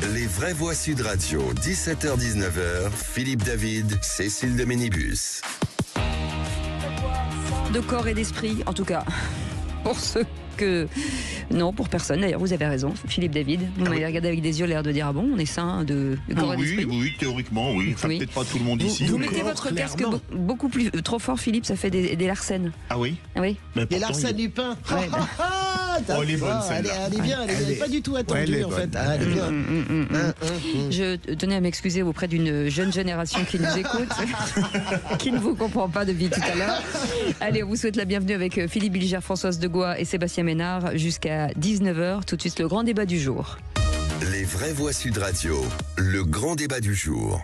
Les vraies voix Sud Radio, 17h-19h, Philippe David, Cécile de Ménibus. De corps et d'esprit, en tout cas. Pour ceux que... Non, pour personne. D'ailleurs, vous avez raison, Philippe David. Vous m'avez regardé avec des yeux, l'air de dire, ah bon, on est sain de corps et d'esprit. Oui, théoriquement, oui. Enfin, peut-être pas tout le monde ici. Vous mettez votre casque beaucoup plus trop fort, Philippe, ça fait des larcènes. Ah oui? Oui. Des larcènes du pain. Ouais. Oh, elle est bonne, celle-là. Elle est bien, elle est pas du tout attendue, en fait. Elle est bien. Je tenais à m'excuser auprès d'une jeune génération qui nous écoute, qui ne vous comprend pas depuis tout à l'heure. Allez, on vous souhaite la bienvenue avec Philippe Bilger, Françoise Degois et Sébastien Ménard jusqu'à 19h. Tout de suite, le grand débat du jour. Les vraies voix Sud Radio, le grand débat du jour.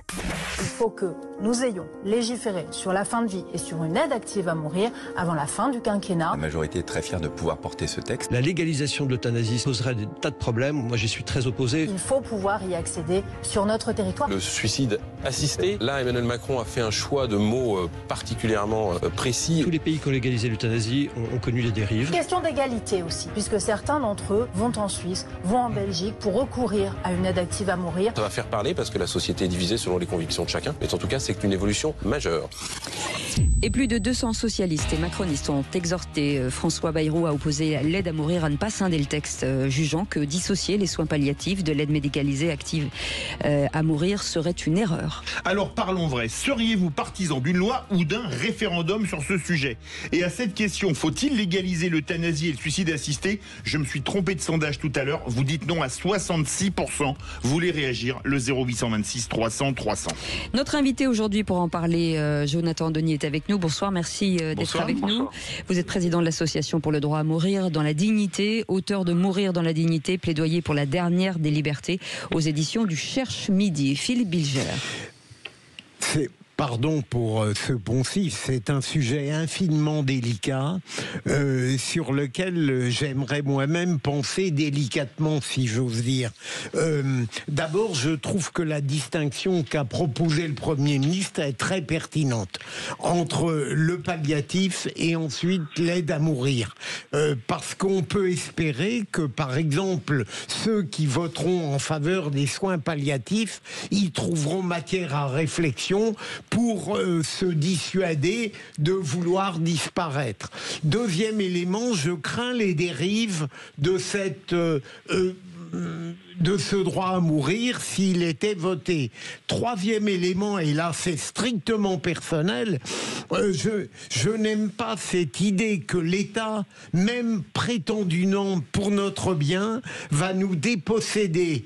Il faut que nous ayons légiféré sur la fin de vie et sur une aide active à mourir avant la fin du quinquennat. La majorité est très fière de pouvoir porter ce texte. La légalisation de l'euthanasie poserait des tas de problèmes. Moi, j'y suis très opposé. Il faut pouvoir y accéder sur notre territoire. Le suicide assisté, là, Emmanuel Macron a fait un choix de mots particulièrement précis. Tous les pays qui ont légalisé l'euthanasie ont connu des dérives. Question d'égalité aussi, puisque certains d'entre eux vont en Suisse, vont en Belgique pour recourir à une aide active à mourir. Ça va faire parler parce que la société est divisée selon les convictions de chacun. Mais en tout cas, c'est une évolution majeure. Et plus de 200 socialistes et macronistes ont exhorté François Bayrou à opposer l'aide à mourir, à ne pas scinder le texte, jugeant que dissocier les soins palliatifs de l'aide médicalisée active à mourir serait une erreur. Alors parlons vrai, seriez-vous partisan d'une loi ou d'un référendum sur ce sujet? Et à cette question, faut-il légaliser l'euthanasie et le suicide assisté? Je me suis trompé de sondage tout à l'heure, vous dites non à 66%. Vous voulez réagir? Le 0826 300 300. Notre invité aujourd'hui pour en parler, Jonathan Denis est avec nous. Bonsoir, merci d'être avec nous. Vous êtes président de l'association pour le droit à mourir dans la dignité, auteur de Mourir dans la dignité, plaidoyer pour la dernière des libertés aux éditions du Cherche Midi. Philippe Bilger. Pardon pour ce poncif, c'est un sujet infiniment délicat sur lequel j'aimerais moi-même penser délicatement, si j'ose dire. D'abord, je trouve que la distinction qu'a proposée le Premier ministre est très pertinente entre le palliatif et ensuite l'aide à mourir. Parce qu'on peut espérer que, par exemple, ceux qui voteront en faveur des soins palliatifs, y trouveront matière à réflexion pour se dissuader de vouloir disparaître. Deuxième élément, je crains les dérives de de ce droit à mourir s'il était voté. Troisième élément, et là c'est strictement personnel, je n'aime pas cette idée que l'État, même prétendument pour notre bien, va nous déposséder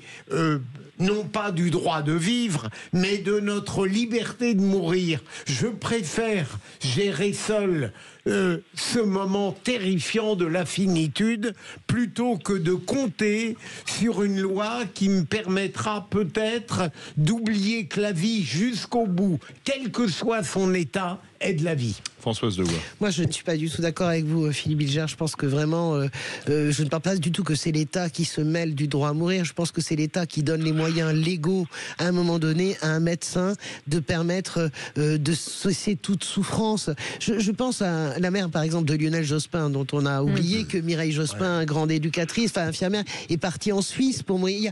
non pas du droit de vivre, mais de notre liberté de mourir. Je préfère gérer seul ce moment terrifiant de la finitude plutôt que de compter sur une loi qui me permettra peut-être d'oublier que la vie jusqu'au bout, quel que soit son état, est de la vie. Françoise Degois. Moi, je ne suis pas du tout d'accord avec vous, Philippe Bilger. Je pense que vraiment, je ne pense pas du tout que c'est l'État qui se mêle du droit à mourir. Je pense que c'est l'État qui donne les moyens légaux, à un moment donné, à un médecin de permettre de cesser toute souffrance. Je pense à la mère, par exemple, de Lionel Jospin, dont on a oublié que Mireille Jospin, grande éducatrice, infirmière, est partie en Suisse pour mourir.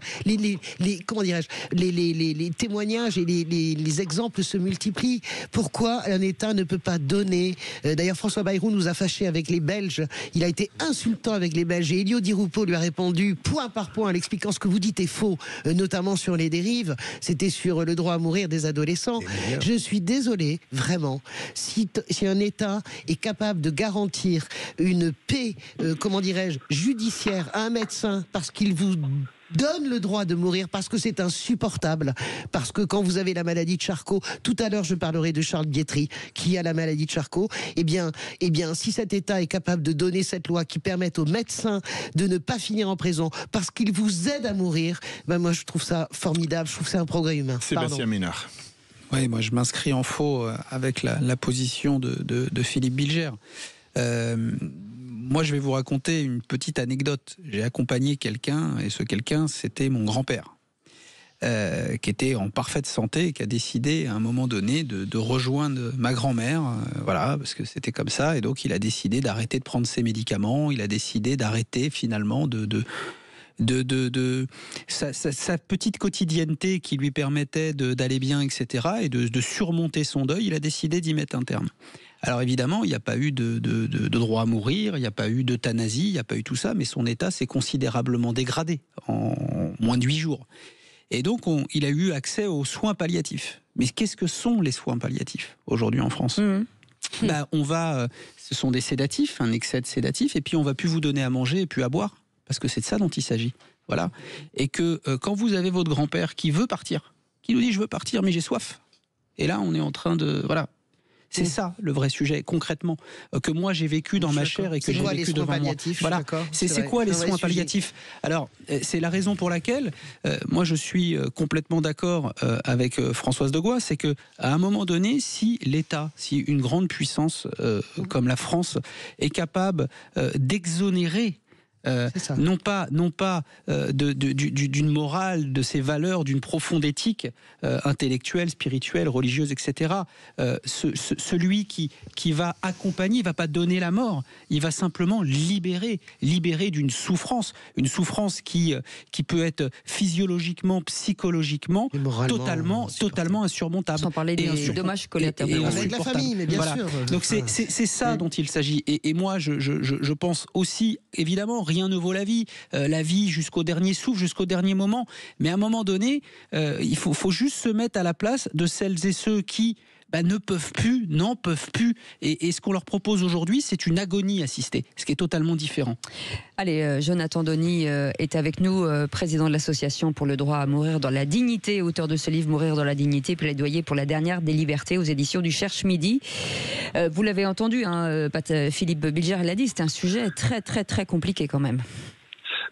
Comment dirais-je, les témoignages et les exemples se multiplient. Pourquoi un État ne peut pas donner? D'ailleurs, François Bayrou nous a fâchés avec les Belges. Il a été insultant avec les Belges. Et Elio Di Rupo lui a répondu point par point en l'expliquant ce que vous dites est faux, notamment sur les dérives. C'était sur le droit à mourir des adolescents. Je suis désolé, vraiment, si un État est capable de garantir une paix, judiciaire à un médecin parce qu'il vous donne le droit de mourir, parce que c'est insupportable, parce que quand vous avez la maladie de Charcot, tout à l'heure je parlerai de Charles Guitry qui a la maladie de Charcot, eh bien si cet État est capable de donner cette loi qui permette aux médecins de ne pas finir en prison parce qu'ils vous aident à mourir, moi je trouve ça formidable, je trouve que c'est un progrès humain. Sébastien Ménard. Oui, moi je m'inscris en faux avec la position de Philippe Bilger. Moi, je vais vous raconter une petite anecdote. J'ai accompagné quelqu'un, et ce quelqu'un, c'était mon grand-père, qui était en parfaite santé et qui a décidé, à un moment donné, de rejoindre ma grand-mère, voilà, parce que c'était comme ça. Et donc, il a décidé d'arrêter de prendre ses médicaments. Il a décidé d'arrêter, finalement, sa petite quotidienneté qui lui permettait d'aller bien, etc., et de surmonter son deuil, il a décidé d'y mettre un terme. Alors évidemment, il n'y a pas eu de droit à mourir, il n'y a pas eu d'euthanasie, il n'y a pas eu tout ça, mais son état s'est considérablement dégradé en moins de 8 jours. Et donc, il a eu accès aux soins palliatifs. Mais qu'est-ce que sont les soins palliatifs aujourd'hui en France ? Ce sont des sédatifs, un excès de sédatifs, et puis on va plus vous donner à manger et plus à boire, parce que c'est de ça dont il s'agit. Voilà. Et que quand vous avez votre grand-père qui veut partir, qui nous dit je veux partir mais j'ai soif, et là on est en train de... Voilà. C'est ça le vrai sujet, concrètement, que moi j'ai vécu dans ma chair et que j'ai vécu devant moi. Voilà. C'est quoi les soins palliatifs ? Alors, c'est la raison pour laquelle moi je suis complètement d'accord avec Françoise de Gois, c'est que à un moment donné, si l'État, si une grande puissance comme la France est capable d'exonérer non pas d'une morale, de ses valeurs, d'une profonde éthique intellectuelle, spirituelle, religieuse, etc. Celui qui va accompagner, il va pas donner la mort, il va simplement libérer d'une souffrance, une souffrance qui peut être physiologiquement, psychologiquement, totalement insurmontable. Sans parler des dommages collatéraux. Avec la famille, mais bien sûr. Donc c'est ça dont il s'agit. Et moi, je pense aussi, évidemment, rien ne vaut la vie jusqu'au dernier souffle, jusqu'au dernier moment. Mais à un moment donné, il faut juste se mettre à la place de celles et ceux qui n'en peuvent plus. Et ce qu'on leur propose aujourd'hui, c'est une agonie assistée, ce qui est totalement différent. Allez, Jonathan Denis est avec nous, président de l'association pour le droit à mourir dans la dignité, auteur de ce livre Mourir dans la dignité, plaidoyer pour la dernière des libertés aux éditions du Cherche Midi. Vous l'avez entendu, Philippe Bilger l'a dit, c'est un sujet très très très compliqué quand même.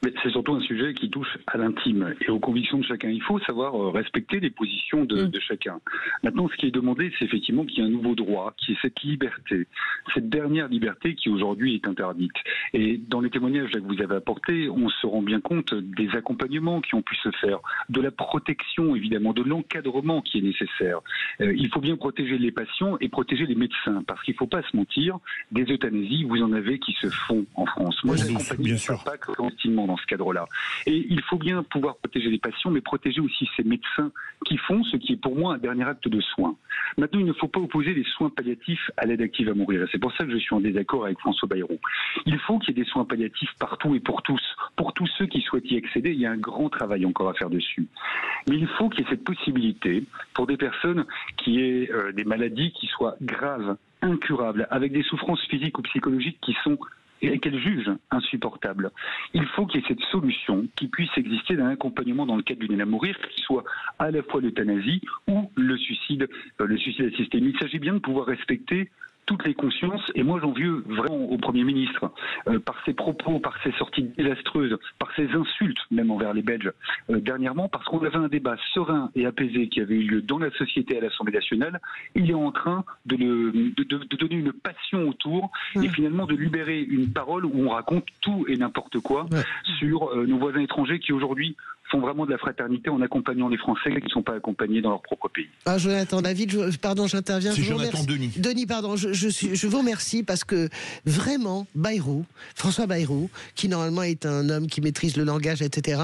Mais c'est surtout un sujet qui touche à l'intime et aux convictions de chacun. Il faut savoir respecter les positions de chacun. Maintenant, ce qui est demandé, c'est effectivement qu'il y ait un nouveau droit, qui est cette liberté, cette dernière liberté qui aujourd'hui est interdite. Et dans les témoignages que vous avez apportés, on se rend bien compte des accompagnements qui ont pu se faire, de la protection évidemment, de l'encadrement qui est nécessaire. Il faut bien protéger les patients et protéger les médecins, parce qu'il ne faut pas se mentir, des euthanasies, vous en avez qui se font en France. Moi, j'accompagne pas clandestinement dans ce cadre-là. Et il faut bien pouvoir protéger les patients, mais protéger aussi ces médecins qui font ce qui est pour moi un dernier acte de soin. Maintenant, il ne faut pas opposer les soins palliatifs à l'aide active à mourir. Et c'est pour ça que je suis en désaccord avec François Bayrou. Il faut qu'il y ait des soins palliatifs partout et pour tous. Pour tous ceux qui souhaitent y accéder, il y a un grand travail encore à faire dessus. Mais il faut qu'il y ait cette possibilité pour des personnes qui aient des maladies qui soient graves, incurables, avec des souffrances physiques ou psychologiques qui sont et qu'elle juge insupportable. Il faut qu'il y ait cette solution qui puisse exister d'un accompagnement dans le cadre d'une aide à mourir, qui soit à la fois l'euthanasie ou le suicide assisté. Mais il s'agit bien de pouvoir respecter toutes les consciences, et moi j'en veux vraiment au Premier ministre, par ses propos, par ses sorties désastreuses, par ses insultes même envers les Belges dernièrement, parce qu'on avait un débat serein et apaisé qui avait eu lieu dans la société à l'Assemblée nationale. Il est en train de donner une passion autour et finalement de libérer une parole où on raconte tout et n'importe quoi sur nos voisins étrangers qui aujourd'hui font vraiment de la fraternité en accompagnant les Français qui ne sont pas accompagnés dans leur propre pays. Jonathan David, pardon, j'interviens. C'est Jonathan Denis. Denis, pardon, je vous remercie parce que vraiment, François Bayrou, qui normalement est un homme qui maîtrise le langage, etc.,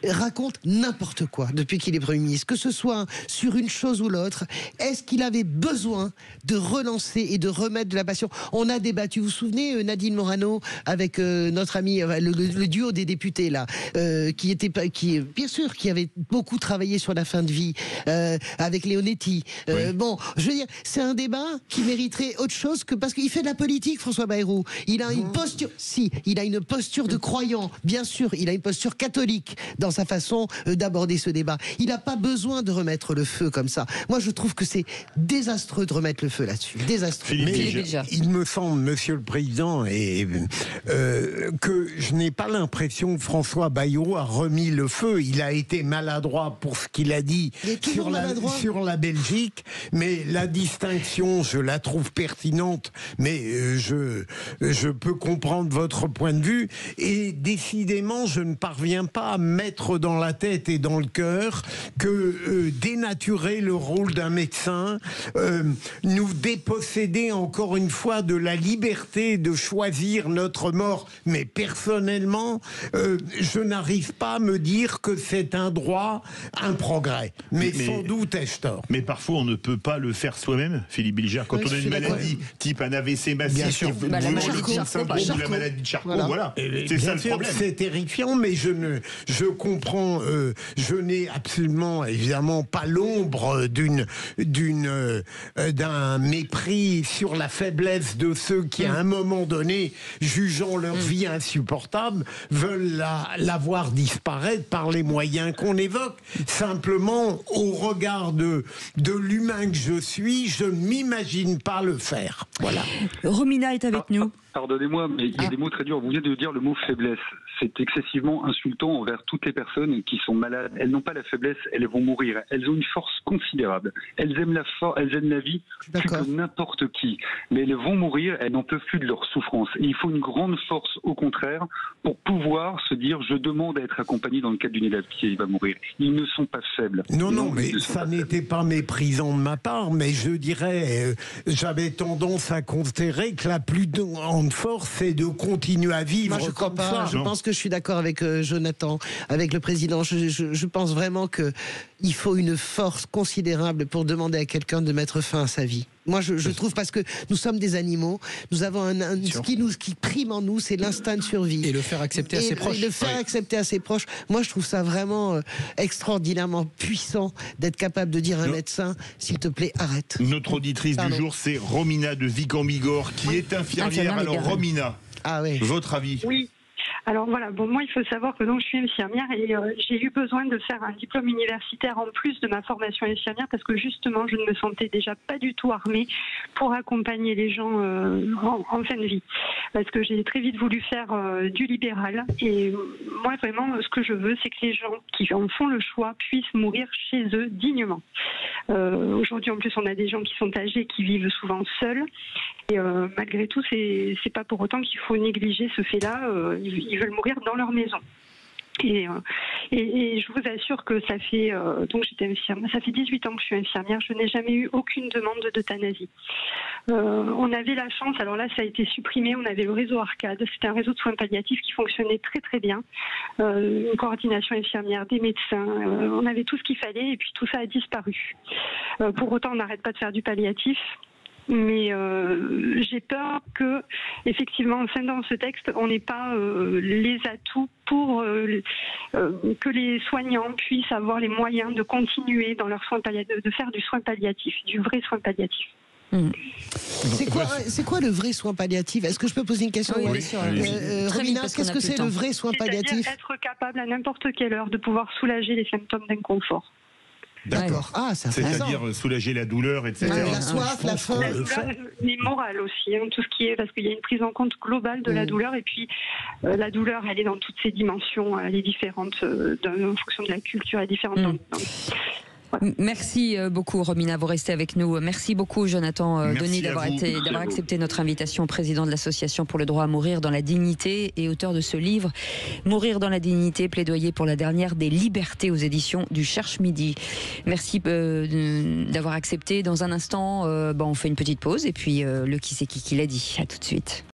raconte n'importe quoi depuis qu'il est Premier ministre, que ce soit sur une chose ou l'autre. Est-ce qu'il avait besoin de relancer et de remettre de la passion ? On a débattu, vous vous souvenez, Nadine Morano, avec notre ami, le duo des députés, là, bien sûr, qui avait beaucoup travaillé sur la fin de vie, avec Leonetti. Bon, je veux dire, c'est un débat qui mériterait autre chose que... Parce qu'il fait de la politique, François Bayrou. Il a une posture... Si, il a une posture de croyant. Bien sûr, il a une posture catholique dans sa façon d'aborder ce débat. Il n'a pas besoin de remettre le feu comme ça. Moi, je trouve que c'est désastreux de remettre le feu là-dessus. Désastreux. Mais il me semble, Monsieur le Président, que je n'ai pas l'impression que François Bayrou a remis le feu. qu'il a été maladroit pour ce qu'il a dit sur la Belgique, mais la distinction, je la trouve pertinente, mais je peux comprendre votre point de vue, et décidément, je ne parviens pas à mettre dans la tête et dans le cœur que dénaturer le rôle d'un médecin, nous déposséder encore une fois de la liberté de choisir notre mort. Mais personnellement, je n'arrive pas à me dire que c'est un droit, un progrès. Mais sans doute ai-je tort. Mais parfois, on ne peut pas le faire soi-même, Philippe Bilger. Quand on a une maladie type un AVC massif, la maladie de Charcot, voilà. C'est ça le problème. C'est terrifiant, mais je comprends, je n'ai absolument, évidemment, pas l'ombre d'un mépris sur la faiblesse de ceux qui, à un moment donné, jugeant leur vie insupportable, veulent la voir disparaître par les moyens qu'on évoque. Simplement, au regard de l'humain que je suis, je ne m'imagine pas le faire. Voilà. Romina est avec nous. Pardonnez-moi, mais il y a des mots très durs. Vous venez de dire le mot faiblesse. C'est excessivement insultant envers toutes les personnes qui sont malades. Elles n'ont pas la faiblesse, elles vont mourir. Elles ont une force considérable. Elles aiment la vie plus que n'importe qui. Mais elles vont mourir, elles n'en peuvent plus de leur souffrance. Et il faut une grande force, au contraire, pour pouvoir se dire je demande à être accompagné dans le cadre d'une élève qui va mourir. Ils ne sont pas faibles. Non, mais ça n'était pas méprisant de ma part, mais je dirais, j'avais tendance à considérer que la plus grande force, c'est de continuer à vivre. Moi, je crois pas. Je pense que je suis d'accord avec Jonathan, avec le président. Je pense vraiment que il faut une force considérable pour demander à quelqu'un de mettre fin à sa vie. Moi, je trouve, parce que nous sommes des animaux, nous avons ce qui prime en nous, c'est l'instinct de survie. Et le faire accepter à ses proches. Et le faire accepter à ses proches. Moi, je trouve ça vraiment extraordinairement puissant d'être capable de dire à un médecin, s'il te plaît, arrête. Notre auditrice du jour, c'est Romina de Vic-en-Bigorre, qui est infirmière. Alors, Romina, votre avis? Oui. Alors voilà, moi il faut savoir que donc je suis infirmière et j'ai eu besoin de faire un diplôme universitaire en plus de ma formation infirmière parce que justement je ne me sentais déjà pas du tout armée pour accompagner les gens en fin de vie. Parce que j'ai très vite voulu faire du libéral et moi vraiment ce que je veux c'est que les gens qui en font le choix puissent mourir chez eux dignement. Aujourd'hui en plus on a des gens qui sont âgés, qui vivent souvent seuls et malgré tout c'est pas pour autant qu'il faut négliger ce fait-là. Ils veulent mourir dans leur maison. Et je vous assure que ça fait donc j'étais infirmière, ça fait 18 ans que je suis infirmière, je n'ai jamais eu aucune demande d'euthanasie. On avait la chance, alors là ça a été supprimé, on avait le réseau Arcade, c'était un réseau de soins palliatifs qui fonctionnait très très bien, une coordination infirmière, des médecins, on avait tout ce qu'il fallait et puis tout ça a disparu. Pour autant on n'arrête pas de faire du palliatif. Mais j'ai peur que, effectivement, enfin, dans ce texte, on n'ait pas les atouts pour que les soignants puissent avoir les moyens de continuer dans leurs soins palliatifs, de faire du soin palliatif, du vrai soin palliatif. C'est quoi le vrai soin palliatif? Est-ce que je peux poser une question? Oui, bien sûr. Romina, qu'est-ce que c'est le vrai soin palliatif? Être capable à n'importe quelle heure de pouvoir soulager les symptômes d'inconfort. D'accord. C'est-à-dire soulager la douleur, etc. La soif, la faim. La douleur, mais morale aussi, tout ce qui est, parce qu'il y a une prise en compte globale de la douleur, et puis la douleur, elle est dans toutes ses dimensions, elle est différente en fonction de la culture, elle est différente. Merci beaucoup Romina, vous restez avec nous. Merci beaucoup Jonathan Denis d'avoir accepté notre invitation, président de l'association pour le droit à mourir dans la dignité et auteur de ce livre Mourir dans la dignité, plaidoyer pour la dernière des libertés aux éditions du Cherche Midi. Merci d'avoir accepté. Dans un instant, on fait une petite pause et puis le qui c'est qui l'a dit. À tout de suite.